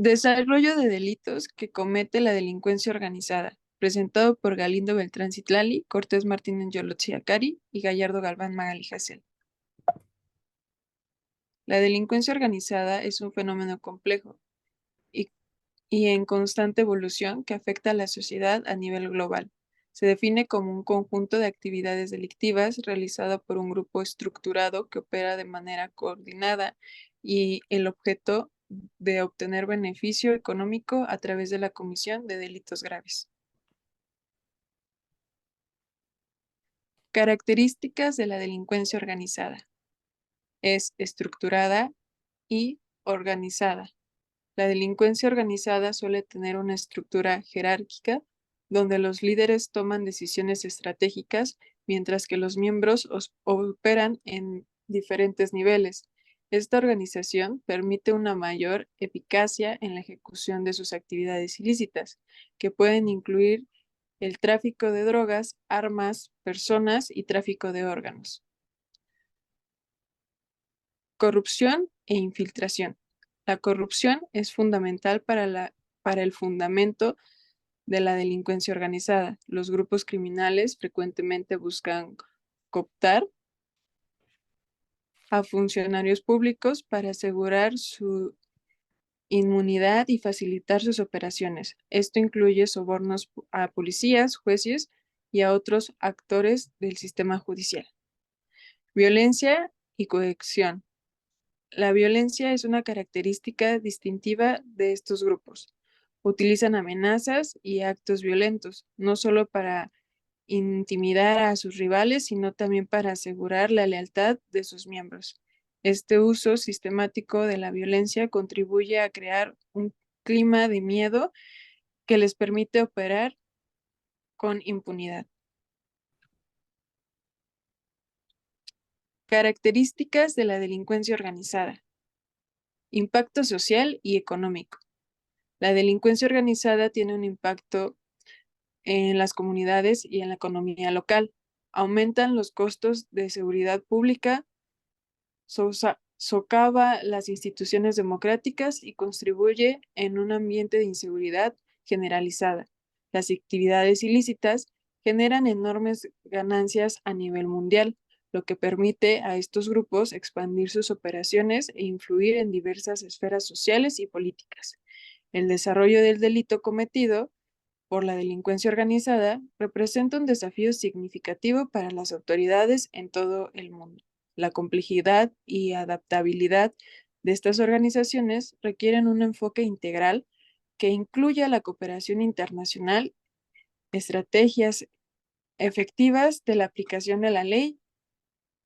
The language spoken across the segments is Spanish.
Desarrollo de delitos que comete la delincuencia organizada, presentado por Galindo Beltrán Citlali, Cortés Martínez Yolotzi Acari y Gallardo Galván Magali Hassel. La delincuencia organizada es un fenómeno complejo y en constante evolución que afecta a la sociedad a nivel global. Se define como un conjunto de actividades delictivas realizado por un grupo estructurado que opera de manera coordinada y el objeto de obtener beneficio económico a través de la comisión de delitos graves. Características de la delincuencia organizada. Es estructurada y organizada. La delincuencia organizada suele tener una estructura jerárquica donde los líderes toman decisiones estratégicas mientras que los miembros operan en diferentes niveles. Esta organización permite una mayor eficacia en la ejecución de sus actividades ilícitas, que pueden incluir el tráfico de drogas, armas, personas y tráfico de órganos. Corrupción e infiltración. La corrupción es fundamental para el fundamento de la delincuencia organizada. Los grupos criminales frecuentemente buscan cooptar a funcionarios públicos para asegurar su inmunidad y facilitar sus operaciones. Esto incluye sobornos a policías, jueces y a otros actores del sistema judicial. Violencia y coerción. La violencia es una característica distintiva de estos grupos. Utilizan amenazas y actos violentos, no solo para intimidar a sus rivales, sino también para asegurar la lealtad de sus miembros. Este uso sistemático de la violencia contribuye a crear un clima de miedo que les permite operar con impunidad. Características de la delincuencia organizada. Impacto social y económico. La delincuencia organizada tiene un impacto en las comunidades y en la economía local. Aumentan los costos de seguridad pública, socava las instituciones democráticas y contribuye en un ambiente de inseguridad generalizada. Las actividades ilícitas generan enormes ganancias a nivel mundial, lo que permite a estos grupos expandir sus operaciones e influir en diversas esferas sociales y políticas. El desarrollo del delito cometido por la delincuencia organizada representa un desafío significativo para las autoridades en todo el mundo. La complejidad y adaptabilidad de estas organizaciones requieren un enfoque integral que incluya la cooperación internacional, estrategias efectivas de la aplicación de la ley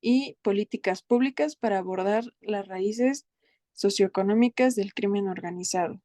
y políticas públicas para abordar las raíces socioeconómicas del crimen organizado.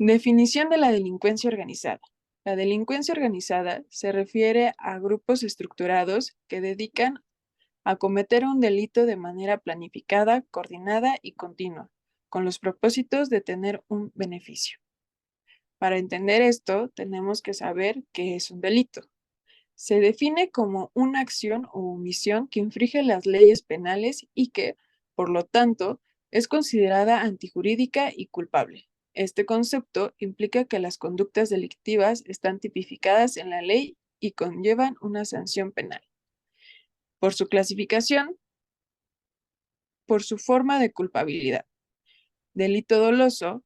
Definición de la delincuencia organizada. La delincuencia organizada se refiere a grupos estructurados que dedican a cometer un delito de manera planificada, coordinada y continua, con los propósitos de tener un beneficio. Para entender esto, tenemos que saber qué es un delito. Se define como una acción o omisión que infringe las leyes penales y que, por lo tanto, es considerada antijurídica y culpable. Este concepto implica que las conductas delictivas están tipificadas en la ley y conllevan una sanción penal. Por su clasificación, por su forma de culpabilidad. Delito doloso,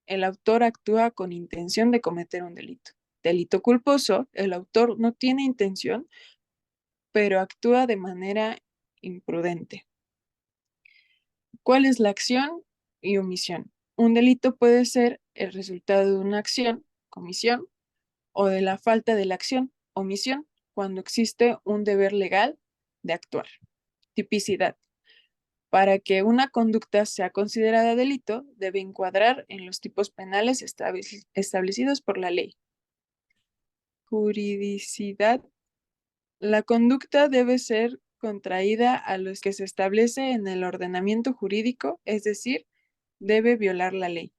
el autor actúa con intención de cometer un delito. Delito culposo, el autor no tiene intención, pero actúa de manera imprudente. ¿Cuál es la acción y omisión? Un delito puede ser el resultado de una acción, comisión, o de la falta de la acción, omisión, cuando existe un deber legal de actuar. Tipicidad. Para que una conducta sea considerada delito, debe encuadrar en los tipos penales establecidos por la ley. Juridicidad. La conducta debe ser contraída a los que se establece en el ordenamiento jurídico, es decir, debe violar la ley.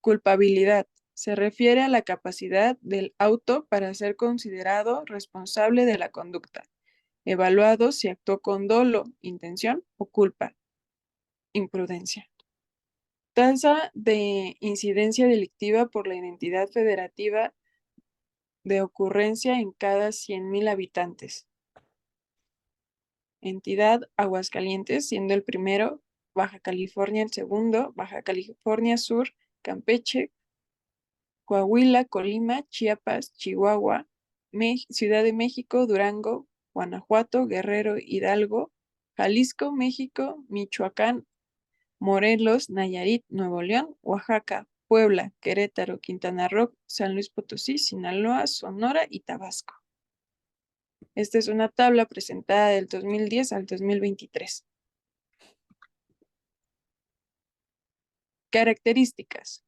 Culpabilidad. Se refiere a la capacidad del auto para ser considerado responsable de la conducta. evaluado si actuó con dolo, intención o culpa, imprudencia. Tasa de incidencia delictiva por la identidad federativa de ocurrencia en cada 100,000 habitantes. Entidad Aguascalientes, siendo el primero, Baja California el segundo, Baja California Sur, Campeche, Coahuila, Colima, Chiapas, Chihuahua, Ciudad de México, Durango, Guanajuato, Guerrero, Hidalgo, Jalisco, México, Michoacán, Morelos, Nayarit, Nuevo León, Oaxaca, Puebla, Querétaro, Quintana Roo, San Luis Potosí, Sinaloa, Sonora y Tabasco. Esta es una tabla presentada del 2010 al 2023. Características.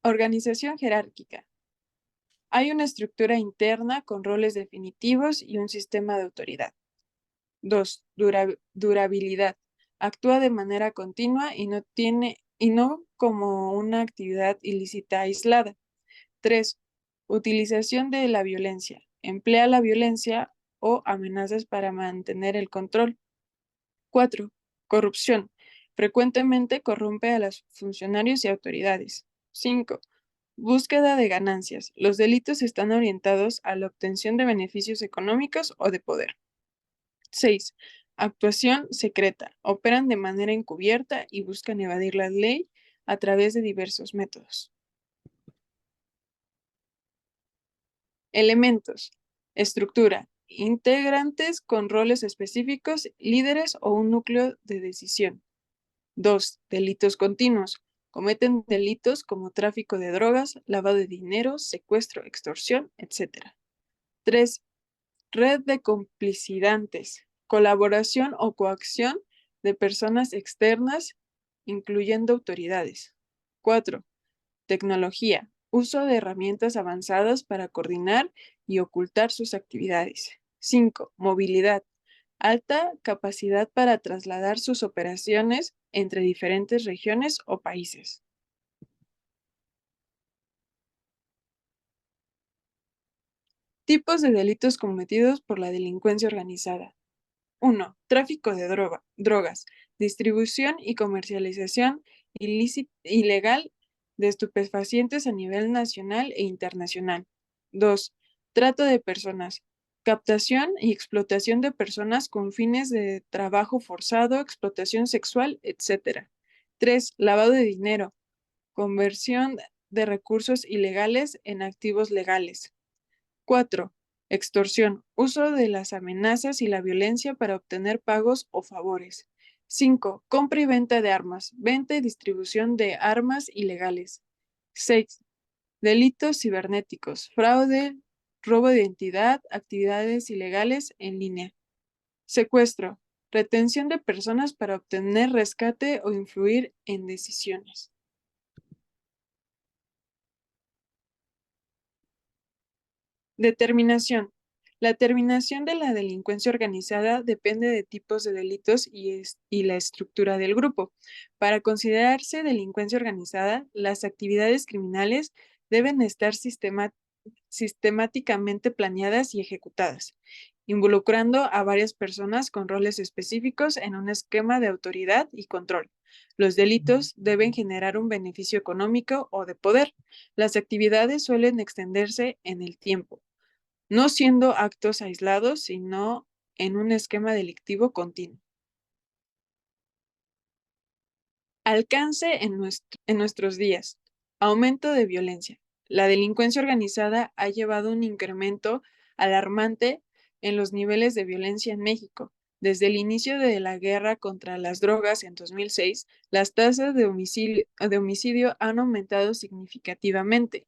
Organización jerárquica. Hay una estructura interna con roles definitivos y un sistema de autoridad. 2. Durabilidad. Actúa de manera continua y no como una actividad ilícita aislada. 3. Utilización de la violencia. Emplea la violencia o amenazas para mantener el control. 4. Corrupción. Frecuentemente corrompe a los funcionarios y autoridades. 5. Búsqueda de ganancias. Los delitos están orientados a la obtención de beneficios económicos o de poder. 6. Actuación secreta. Operan de manera encubierta y buscan evadir la ley a través de diversos métodos. Elementos. Estructura. Integrantes con roles específicos, líderes o un núcleo de decisión. 2. Delitos continuos. Cometen delitos como tráfico de drogas, lavado de dinero, secuestro, extorsión, etc. 3. Red de complicidantes. Colaboración o coacción de personas externas, incluyendo autoridades. 4. Tecnología. Uso de herramientas avanzadas para coordinar y ocultar sus actividades. 5. Movilidad. Alta capacidad para trasladar sus operaciones entre diferentes regiones o países. Tipos de delitos cometidos por la delincuencia organizada. 1. Tráfico de drogas, distribución y comercialización ilegal de estupefacientes a nivel nacional e internacional. 2. Trata de personas, captación y explotación de personas con fines de trabajo forzado, explotación sexual, etc. 3. Lavado de dinero, conversión de recursos ilegales en activos legales. 4. Extorsión. Uso de las amenazas y la violencia para obtener pagos o favores. 5. Compra y venta de armas. Venta y distribución de armas ilegales. 6. Delitos cibernéticos. Fraude, robo de identidad, actividades ilegales en línea. Secuestro. Retención de personas para obtener rescate o influir en decisiones. Determinación. La terminación de la delincuencia organizada depende de tipos de delitos y la estructura del grupo. Para considerarse delincuencia organizada, las actividades criminales deben estar sistemáticamente planeadas y ejecutadas, involucrando a varias personas con roles específicos en un esquema de autoridad y control. Los delitos deben generar un beneficio económico o de poder. Las actividades suelen extenderse en el tiempo, no siendo actos aislados, sino en un esquema delictivo continuo. Alcance en nuestros días. Aumento de violencia. La delincuencia organizada ha llevado un incremento alarmante en los niveles de violencia en México. Desde el inicio de la guerra contra las drogas en 2006, las tasas de homicidio han aumentado significativamente,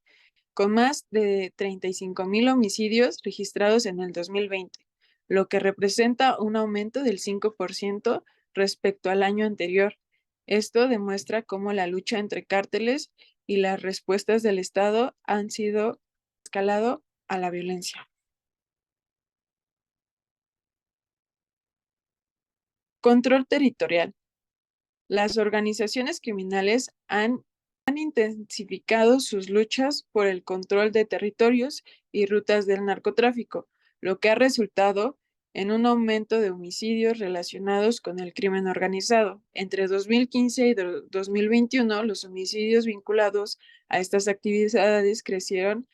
con más de 35,000 homicidios registrados en el 2020, lo que representa un aumento del 5% respecto al año anterior. Esto demuestra cómo la lucha entre cárteles y las respuestas del Estado han sido escalado a la violencia. Control territorial. Las organizaciones criminales han intensificado sus luchas por el control de territorios y rutas del narcotráfico, lo que ha resultado en un aumento de homicidios relacionados con el crimen organizado. Entre 2015 y 2021, los homicidios vinculados a estas actividades crecieron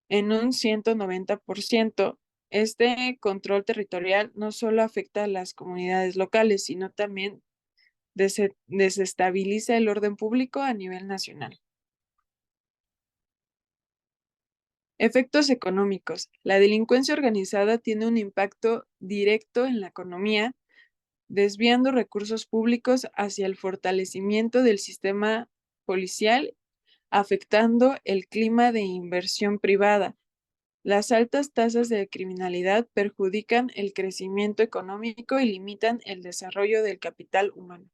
en un 190%. Este control territorial no solo afecta a las comunidades locales, sino también desestabiliza el orden público a nivel nacional. Efectos económicos. La delincuencia organizada tiene un impacto directo en la economía, desviando recursos públicos hacia el fortalecimiento del sistema policial, afectando el clima de inversión privada. Las altas tasas de criminalidad perjudican el crecimiento económico y limitan el desarrollo del capital humano.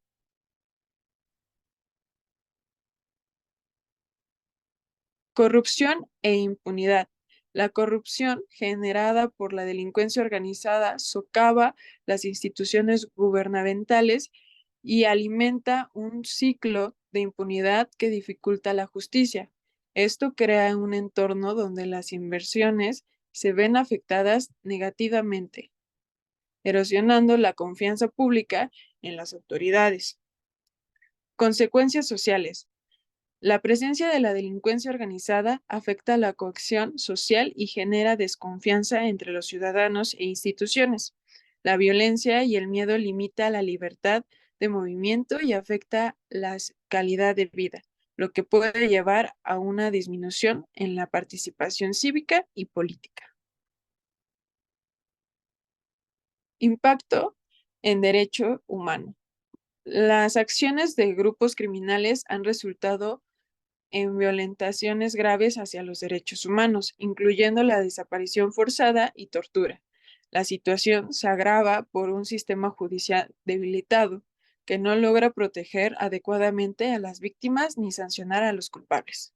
Corrupción e impunidad. La corrupción generada por la delincuencia organizada socava las instituciones gubernamentales y alimenta un ciclo de impunidad que dificulta la justicia. Esto crea un entorno donde las inversiones se ven afectadas negativamente, erosionando la confianza pública en las autoridades. Consecuencias sociales. La presencia de la delincuencia organizada afecta la cohesión social y genera desconfianza entre los ciudadanos e instituciones. La violencia y el miedo limita la libertad de movimiento y afecta la calidad de vida, lo que puede llevar a una disminución en la participación cívica y política. Impacto en derecho humano. Las acciones de grupos criminales han resultado en violaciones graves hacia los derechos humanos, incluyendo la desaparición forzada y tortura. La situación se agrava por un sistema judicial debilitado que no logra proteger adecuadamente a las víctimas ni sancionar a los culpables.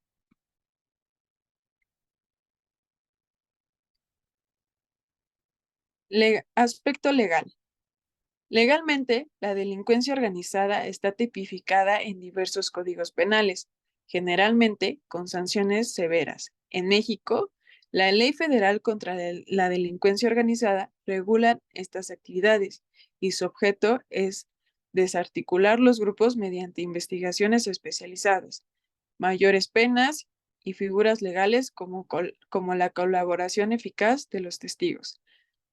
Aspecto legal. Legalmente, la delincuencia organizada está tipificada en diversos códigos penales, generalmente con sanciones severas. En México, la Ley Federal contra la Delincuencia Organizada regula estas actividades y su objeto es desarticular los grupos mediante investigaciones especializadas, mayores penas y figuras legales como la colaboración eficaz de los testigos.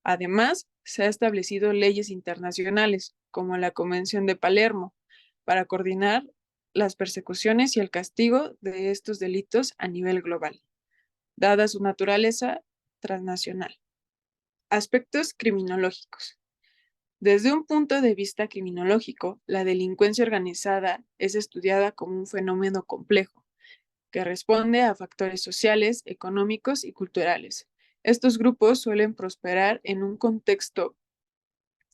Además, se han establecido leyes internacionales, como la Convención de Palermo, para coordinar las persecuciones y el castigo de estos delitos a nivel global, dada su naturaleza transnacional. Aspectos criminológicos. Desde un punto de vista criminológico, la delincuencia organizada es estudiada como un fenómeno complejo que responde a factores sociales, económicos y culturales. Estos grupos suelen prosperar en un contexto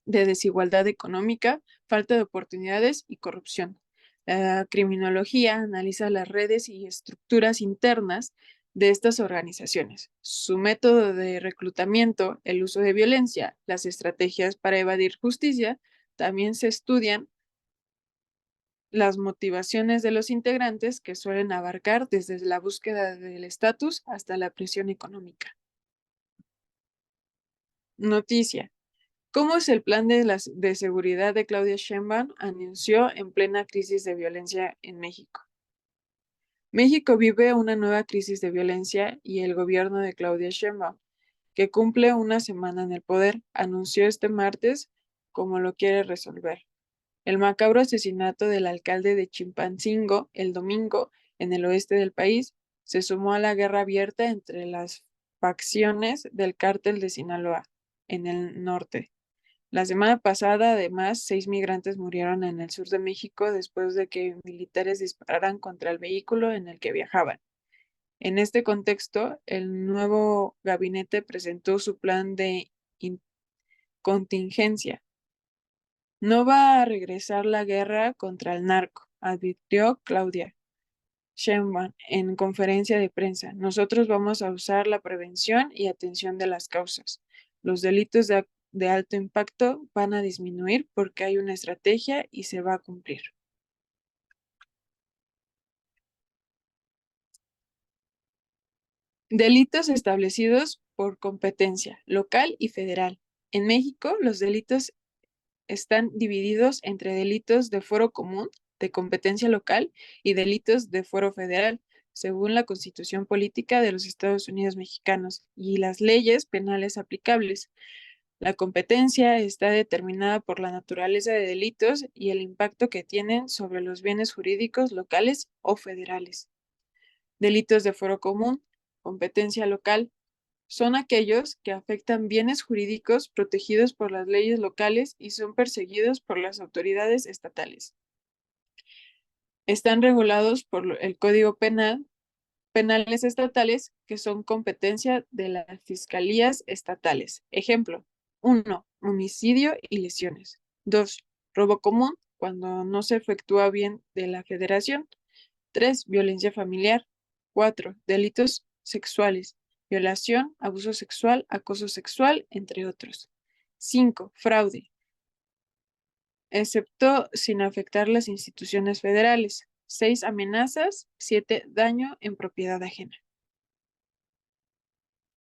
de desigualdad económica, falta de oportunidades y corrupción. La criminología analiza las redes y estructuras internas de estas organizaciones, su método de reclutamiento, el uso de violencia, las estrategias para evadir justicia. También se estudian las motivaciones de los integrantes, que suelen abarcar desde la búsqueda del estatus hasta la presión económica. Noticia. ¿Cómo es el plan de seguridad de Claudia Sheinbaum? Anunció en plena crisis de violencia en México. México vive una nueva crisis de violencia y el gobierno de Claudia Sheinbaum, que cumple una semana en el poder, anunció este martes cómo lo quiere resolver. El macabro asesinato del alcalde de Chilpancingo el domingo en el oeste del país se sumó a la guerra abierta entre las facciones del cártel de Sinaloa en el norte. La semana pasada, además, 6 migrantes murieron en el sur de México después de que militares dispararan contra el vehículo en el que viajaban. En este contexto, el nuevo gabinete presentó su plan de contingencia. No va a regresar la guerra contra el narco, advirtió Claudia Sheinbaum en conferencia de prensa. Nosotros vamos a usar la prevención y atención de las causas. Los delitos de alto impacto van a disminuir porque hay una estrategia y se va a cumplir. Delitos establecidos por competencia local y federal. En México, los delitos están divididos entre delitos de fuero común, de competencia local, y delitos de fuero federal, según la Constitución Política de los Estados Unidos Mexicanos y las leyes penales aplicables. La competencia está determinada por la naturaleza de delitos y el impacto que tienen sobre los bienes jurídicos locales o federales. Delitos de fuero común, competencia local, son aquellos que afectan bienes jurídicos protegidos por las leyes locales y son perseguidos por las autoridades estatales. Están regulados por el Código Penal, penales estatales, que son competencia de las fiscalías estatales. Ejemplo: 1. Homicidio y lesiones. 2. Robo común, cuando no se efectúa bien de la federación. 3. Violencia familiar. 4. Delitos sexuales. Violación, abuso sexual, acoso sexual, entre otros. 5. Fraude, excepto sin afectar las instituciones federales. 6. Amenazas. 7. Daño en propiedad ajena.